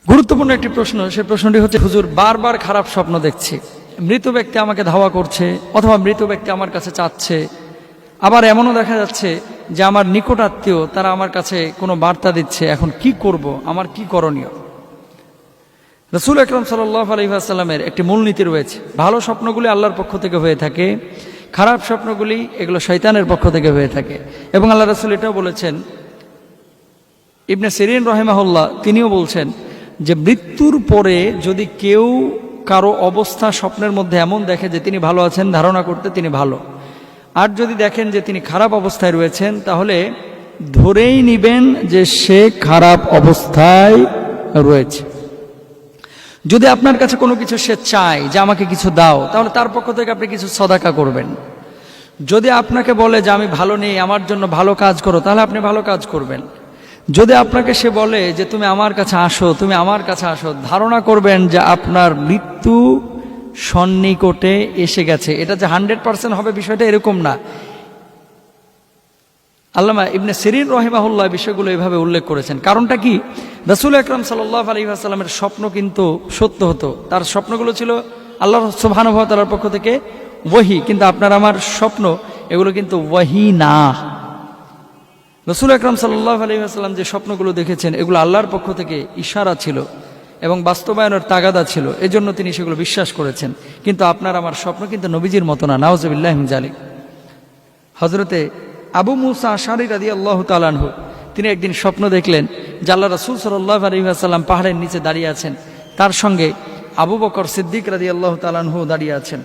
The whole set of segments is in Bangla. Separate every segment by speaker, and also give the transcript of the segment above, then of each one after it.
Speaker 1: গুরুত্বপূর্ণ একটি প্রশ্ন, সেই প্রশ্নটি হচ্ছে, হুজুর বারবার খারাপ স্বপ্ন দেখছি, মৃত ব্যক্তি আমাকে ধাওয়া করছে অথবা মৃত ব্যক্তি আমার কাছে চাচ্ছে, আবার এমনও দেখা যাচ্ছে যে আমার নিকট আত্মীয় তারা আমার কাছে কোনো বার্তা দিচ্ছে, এখন কি করব, আমার কি করণীয়? রাসূল আকরাম সাল্লাল্লাহু আলাইহি ওয়াসাল্লামের একটি মূলনীতি রয়েছে, ভালো স্বপ্নগুলি আল্লাহর পক্ষ থেকে হয়ে থাকে, খারাপ স্বপ্নগুলি এগুলো শয়তানের পক্ষ থেকে হয়ে থাকে। এবং আল্লাহ রাসূল এটাও বলেছেন, ইবনে সিরিন রাহিমাহুল্লাহ তিনিও বলছেন যে মৃত্যুর পরে যদি কেউ কারো অবস্থা স্বপ্নের মধ্যে এমন দেখে যে তিনি ভালো আছেন, ধারণা করতে তিনি ভালো, আর যদি দেখেন যে তিনি খারাপ অবস্থায় রয়েছেন, তাহলে ধরেই নিবেন যে সে খারাপ অবস্থায় রয়েছে। যদি আপনার কাছে কোনো কিছু সে চায় যে আমাকে কিছু দাও, তাহলে তার পক্ষ থেকে আপনি কিছু সদাকা করবেন। যদি আপনাকে বলে যে আমি ভালো নেই, আমার জন্য ভালো কাজ করো, তাহলে আপনি ভালো কাজ করবেন। যদি আপনাকে সে বলে যে তুমি আমার কাছে আসো, তুমি আমার কাছে আসো, ধারণা করবেন যে আপনার মৃত্যু সন্নিকটে এসে গেছে। এটা যে 100% হবে বিষয়টা এরকম না। আল্লামা ইবনে সিরিন রাহিমাহুল্লাহ বিষয়গুলো এভাবে উল্লেখ করেছেন। কারণটা কি? রাসূল আকরাম সাল্লাল্লাহু আলাইহি ওয়াসাল্লামের স্বপ্ন কিন্তু সত্য হতো, তার স্বপ্নগুলো ছিল আল্লাহ সুবহানাহু ওয়া তাআলার পক্ষ থেকে ওহী, কিন্তু আপনার আমার স্বপ্ন এগুলো কিন্তু ওহী না। রাসূল আকরাম সাল্লাল্লাহু আলাইহি ওয়াসাল্লাম যে স্বপ্নগুলো দেখেছেন এগুলো আল্লাহর পক্ষ থেকে ইশারা ছিল এবং বাস্তবায়নের তাগাদা ছিল, এজন্য তিনি সেগুলো বিশ্বাস করেছেন। কিন্তু আপনার আমার স্বপ্ন কিন্তু নবীজির মতো না, নাউজুবিল্লাহি মিন যালিক। হযরতে আবু মুসা আশআরী রাদিয়াল্লাহু তাআলা আনহু তিনি একদিন স্বপ্ন দেখলেন যে আল্লাহ রাসূল সাল্লাল্লাহু আলাইহি ওয়াসাল্লাম পাহাড়ের নিচে দাঁড়িয়ে আছেন, তার সঙ্গে আবু বকর সিদ্দিক রাদিয়াল্লাহু তাআলা আনহু দাঁড়িয়ে আছেন,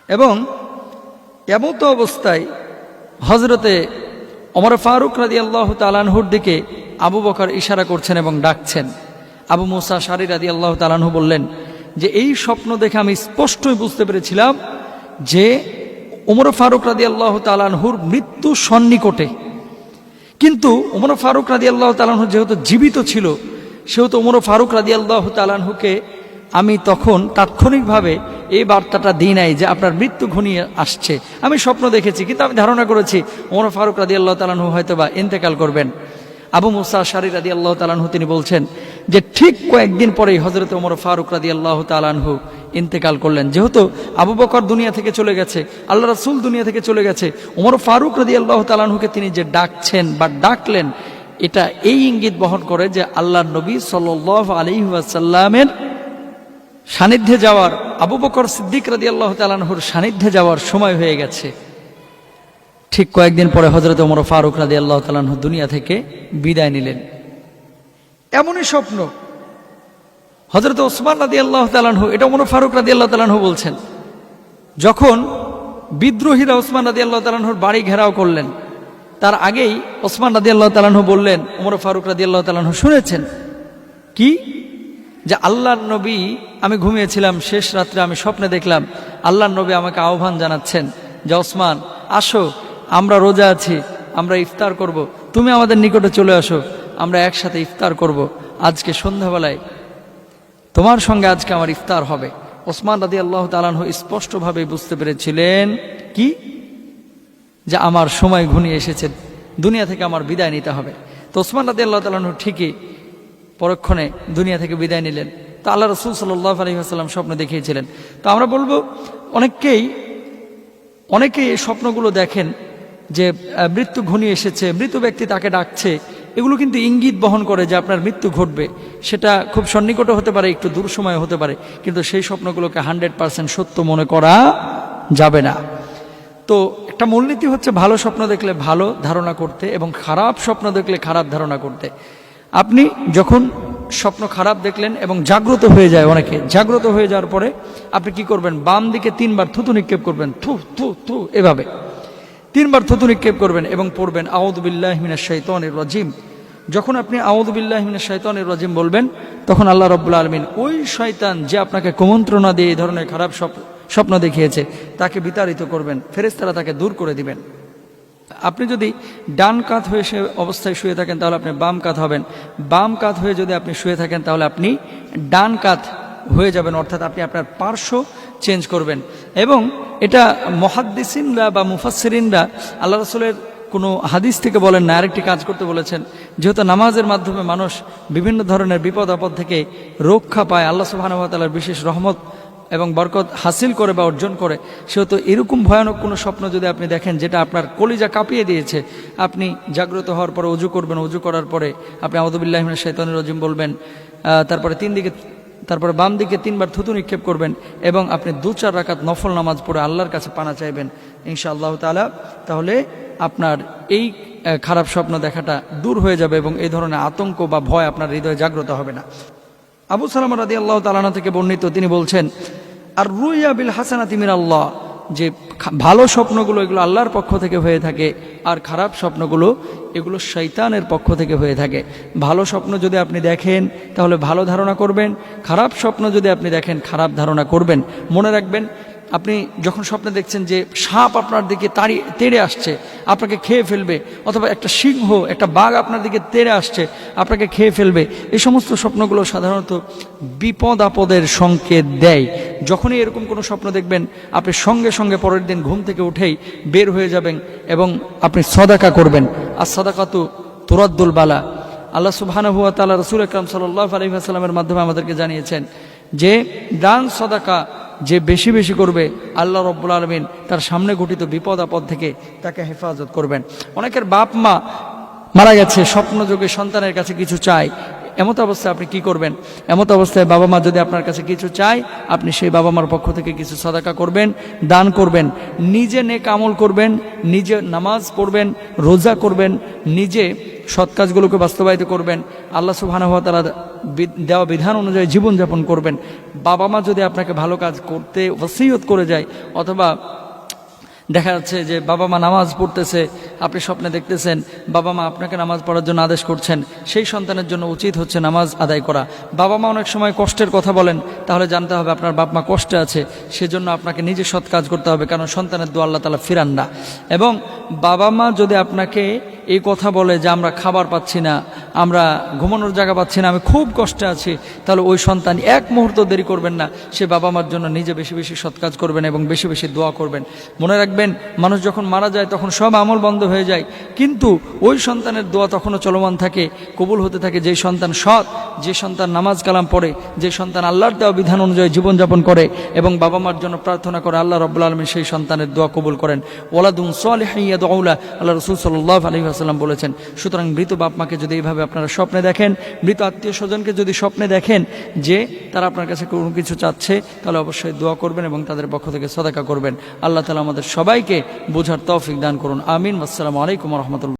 Speaker 1: এবং এমত অবস্থায় হযরতে ওমর ফারুক রাদিয়াল্লাহু তাআলা আনহুর দিকে আবু বকর ইশারা করছেন এবং ডাকছেন। আবু মুসা আশআরী রাদিয়াল্লাহু তাআলা আনহু বললেন যে এই স্বপ্ন দেখে আমি স্পষ্টই বুঝতে পেরেছিলাম যে ওমর ফারুক রাদিয়াল্লাহু তাআলা আনহুর মৃত্যু সন্নিকটে। কিন্তু ওমর ফারুক রাদিয়াল্লাহু তাআলা আনহু যেহেতু জীবিত ছিল, সেহেতু ওমর ফারুক রাদিয়াল্লাহু তাআলা আনহুকে আমি তখন তাৎক্ষণিকভাবে এই বার্তাটা দিই নাই যে আপনার মৃত্যু ঘনিয়ে আসছে। আমি স্বপ্ন দেখেছি, কিন্তু আমি ধারণা করেছি ওমর ফারুক রাদিয়াল্লাহু তাআলা আনহু হয়তোবা ইন্তেকাল করবেন। আবু মুসা আশআরী রাদিয়াল্লাহু তাআলা আনহু তিনি বলছেন যে ঠিক কয়েকদিন পরেই হযরত ওমর ফারুক রাদিয়াল্লাহু তাআলা আনহু ইন্তেকাল করলেন। যেহেতু আবু বকর দুনিয়া থেকে চলে গেছে, আল্লাহ রাসূল দুনিয়া থেকে চলে গেছে, ওমর ফারুক রাদিয়াল্লাহু তাআলা আনহুকে তিনি যে ডাকছেন বা ডাকলেন, এটা এই ইঙ্গিত বহন করে যে আল্লাহর নবী সাল্লাল্লাহু আলাইহি ওয়াসাল্লামের সান্নিধ্যে যাওয়ার, আবু বকর সিদ্দিক রাদিয়াল্লাহু তাআলা আনহুর সান্নিধ্যে যাওয়ার সময় হয়ে গেছে। ঠিক কয়েকদিন পরে হযরত ওমর ফারুক রাদিয়াল্লাহু তাআলা আনহু দুনিয়া থেকে বিদায় নিলেন। এমনই স্বপ্ন হযরত ওসমান রাদিয়াল্লাহু তাআলা আনহু, এটা ওমর ফারুক রাদিয়াল্লাহু তাআলা আনহু বলছেন, যখন বিদ্রোহীরা ওসমান রাদিয়াল্লাহু তাআলা আনহুর বাড়ি ঘেরাও করলেন, তার আগেই ওসমান রাদিয়াল্লাহু তাআলা আনহু বললেন, ওমর ফারুক রাদিয়াল্লাহু তাআলা আনহু শুনেছেন কি? যে আল্লাহর নবী, আমি ঘুমিয়েছিলাম, শেষ রাত্রে আমি স্বপ্নে দেখলাম আল্লাহর নবী আমাকে আহ্বান জানাচ্ছেন যে ওসমান আসো, আমরা রোজা আছি, আমরা ইফতার করব, তুমি আমাদের নিকটে চলে আসো, আমরা একসাথে ইফতার করব, আজকে সন্ধ্যাবেলায় তোমার সঙ্গে আজকে আমার ইফতার হবে। ওসমান রাদিয়াল্লাহু তাআলা আনহু স্পষ্টভাবে বুঝতে পেরেছিলেন কি? যে আমার সময় ঘনিয়ে এসেছে, দুনিয়া থেকে আমার বিদায় নিতে হবে। তো ওসমান রাদিয়াল্লাহু তাআলা আনহু ঠিকই পরক্ষণে দুনিয়া থেকে বিদায় নিলেন। তো আল্লাহ রাসূল সাল্লাল্লাহু আলাইহি ওয়াসাল্লাম স্বপ্ন দেখিয়েছিলেন। তো আমরা বলবো অনেকেই এই স্বপ্নগুলো দেখেন যে মৃত্যু ঘনিয়ে এসেছে, মৃত ব্যক্তি তাকে ডাকছে, এগুলো কিন্তু ইঙ্গিত বহন করে যে আপনার মৃত্যু ঘটবে। সেটা খুব সন্নিকটে হতে পারে, একটু দূর সময় হতে পারে, কিন্তু সেই স্বপ্নগুলোকে 100% সত্য মনে করা যাবে না। তো একটা মূলনীতি হচ্ছে ভালো স্বপ্ন দেখলে ভালো ধারণা করতে এবং খারাপ স্বপ্ন দেখলে খারাপ ধারণা করতে। আপনি যখন স্বপ্ন খারাপ দেখলেন এবং জাগ্রত হয়ে যায়, অনেকে জাগ্রত হয়ে যাওয়ার পরে আপনি কি করবেন? বাম দিকে 3 বার থুতু নিক্ষেপ করবেন, থু থু থু, এভাবে 3 বার থুতু নিক্ষেপ করবেন এবং পড়বেন আউযু বিল্লাহি মিনাশ শাইতানির রাজিম। যখন আপনি আউযু বিল্লাহি মিনাশ শাইতানির রাজিম বলবেন, তখন আল্লাহ রাব্বুল আলামিন ওই শয়তান যে আপনাকে কুমন্ত্রণা দিয়ে এই ধরনের খারাপ স্বপ্ন দেখিয়েছে তাকে বিতাড়িত করবেন, ফেরেশতারা তাকে দূর করে দিবেন। আপনি যদি ডান কাত হয়ে সে অবস্থায় শুয়ে থাকেন তাহলে আপনি বাম কাত হবেন, বাম কাত হয়ে যদি আপনি শুয়ে থাকেন তাহলে আপনি ডান কাত হয়ে যাবেন, অর্থাৎ আপনি আপনার পার্শ্ব চেঞ্জ করবেন। এবং এটা মুহাদ্দিসিনরা বা মুফাসসিরিনরা আল্লাহ রাসূলের কোনো হাদিস থেকে বলেন না, আরেকটি কাজ করতে বলেছেন। যেহেতু নামাজের মাধ্যমে মানুষ বিভিন্ন ধরনের বিপদ আপদ থেকে রক্ষা পায়, আল্লাহ সুবহানাহু ওয়া তাআলার বিশেষ রহমত এবং বরকত হাসিল করে বা অর্জন করে, সেহেতু এরকম ভয়ানক কোনো স্বপ্ন যদি আপনি দেখেন যেটা আপনার কলিজা কাঁপিয়ে দিয়েছে, আপনি জাগ্রত হওয়ার পরে অজু করবেন। অজু করার পরে আপনি আউযু বিল্লাহি মিনাশ শাইতানির রাজিম বলবেন, তারপরে বাম দিকে 3 বার থুতু নিক্ষেপ করবেন এবং আপনি 2-4 রাকাত নফল নামাজ পড়ে আল্লাহর কাছে পানা চাইবেন ইনশাআল্লাহ তাআলা। তাহলে আপনার এই খারাপ স্বপ্ন দেখাটা দূর হয়ে যাবে এবং এই ধরনের আতঙ্ক বা ভয় আপনার হৃদয়ে জাগ্রত হবে না। আবু সালামা রাদিয়াল্লাহু তাআলা আনহু থেকে বর্ণিত, তিনি বলছেন, আর রুইয়া বিল হাসানাতি মিনাল্লাহ, যে ভালো স্বপ্নগুলো এগুলো আল্লাহর পক্ষ থেকে হয়ে থাকে, আর খারাপ স্বপ্নগুলো এগুলো শয়তানের পক্ষ থেকে হয়ে থাকে। ভালো স্বপ্ন যদি আপনি দেখেন তাহলে ভালো ধারণা করবেন, খারাপ স্বপ্ন যদি আপনি দেখেন খারাপ ধারণা করবেন। মনে রাখবেন, আপনি যখন স্বপ্নে দেখছেন যে সাপ আপনার দিকে তেড়ে আসছে, আপনাকে খেয়ে ফেলবে, অথবা একটা সিংহ, একটা বাঘ আপনার দিকে তেড়ে আসছে, আপনাকে খেয়ে ফেলবে, এই সমস্ত স্বপ্নগুলো সাধারণত বিপদ আপদের সংকেত দেয়। যখনই এরকম কোনো স্বপ্ন দেখবেন, আপনি সঙ্গে সঙ্গে পরের দিন ঘুম থেকে উঠেই বের হয়ে যাবেন এবং আপনি সদাকা করবেন। আর সাদাকাতু তুরাদ্দুল বালা, আল্লাহ সুবহানাহু ওয়া তাআলা রাসূল আকরাম সাল্লাল্লাহু আলাইহি ওয়াসাল্লামের মাধ্যমে আমাদেরকে জানিয়েছেন যে দান সদাকা যে বেশি বেশি করবে, আল্লাহ রাব্বুল আলামিন তার সামনে ঘটিত বিপদ আপদ থেকে তাকে হেফাজত করবেন। অনেকের বাপ মা মারা গেছে, স্বপ্নযোগে সন্তানের কাছে কিছু চায়, এমত অবস্থায় আপনি কি করবেন? এমত অবস্থায় বাবা মা যদি আপনার কাছে কিছু চায়, আপনি সেই বাবা মার পক্ষ থেকে কিছু সাদাকা করবেন, দান করবেন, নিজে নেক আমল করবেন, নিজে নামাজ পড়বেন, রোজা করবেন, নিজে সৎ কাজগুলোকে বাস্তবায়িত করবেন, আল্লাহ সুবহানাহু ওয়া তাআলা দেওয়া বিধান অনুযায়ী জীবনযাপন করবেন। বাবা মা যদি আপনাকে ভালো কাজ করতে ওসিয়ত করে যায়, অথবা দেখা যাচ্ছে যে বাবা মা নামাজ পড়তেছে, আপনি স্বপ্নে দেখতেছেন বাবা মা আপনাকে নামাজ পড়ার জন্য আদেশ করছেন, সেই সন্তানের জন্য উচিত হচ্ছে নামাজ আদায় করা। বাবা মা অনেক সময় কষ্টের কথা বলেন, তাহলে জানতে হবে আপনার বাপ মা কষ্টে আছে, সেজন্য আপনাকে নিজে সৎ কাজ করতে হবে, কারণ সন্তানের দোয়া আল্লাহ তাআলা ফিরান না। এবং বাবা মা যদি আপনাকে এই কথা বলে যে আমরা খাবার পাচ্ছি না, আমরা ঘুমানোর জায়গা পাচ্ছি না, আমি খুব কষ্টে আছি, তাহলে ওই সন্তান এক মুহূর্ত দেরি করবেন না, সে বাবা মার জন্য নিজে বেশি বেশি সৎ কাজ করবেন এবং বেশি বেশি দোয়া করবেন। মনে রাখবেন, মানুষ যখন মারা যায় তখন সব আমল বন্ধ হয়ে যায়, কিন্তু ওই সন্তানের দোয়া তখনও চলমান থাকে, কবুল হতে থাকে। যে সন্তান সৎ, যে সন্তান নামাজ কালাম পড়ে, যে সন্তান আল্লাহর দেওয়া বিধান অনুযায়ী জীবনযাপন করে এবং বাবা মার জন্য প্রার্থনা করে, আল্লাহ রাব্বুল আলামিন সেই সন্তানের দোয়া কবুল করেন। ওয়ালাদুন সালিহুন ইয়াদউলা, আল্লাহ রাসূল সাল্লাল্লাহু আলাইহি ওয়াসাল্লাম বলেছেন। সুতরাং মৃত বাপ মাকে যদি এইভাবে আপনারা স্বপ্নে দেখেন, মৃত আত্মীয় স্বজনকে যদি স্বপ্নে দেখেন যে তারা আপনার কাছে কোনো কিছু চাচ্ছে, তাহলে অবশ্যই দোয়া করবেন এবং তাদের পক্ষ থেকে সাদাকা করবেন। আল্লাহ তাআলা আমাদের সবাইকে বোঝার তৌফিক দান করুন। আমিন। আসসালামু আলাইকুম ওয়া রাহমাতুল্লাহ।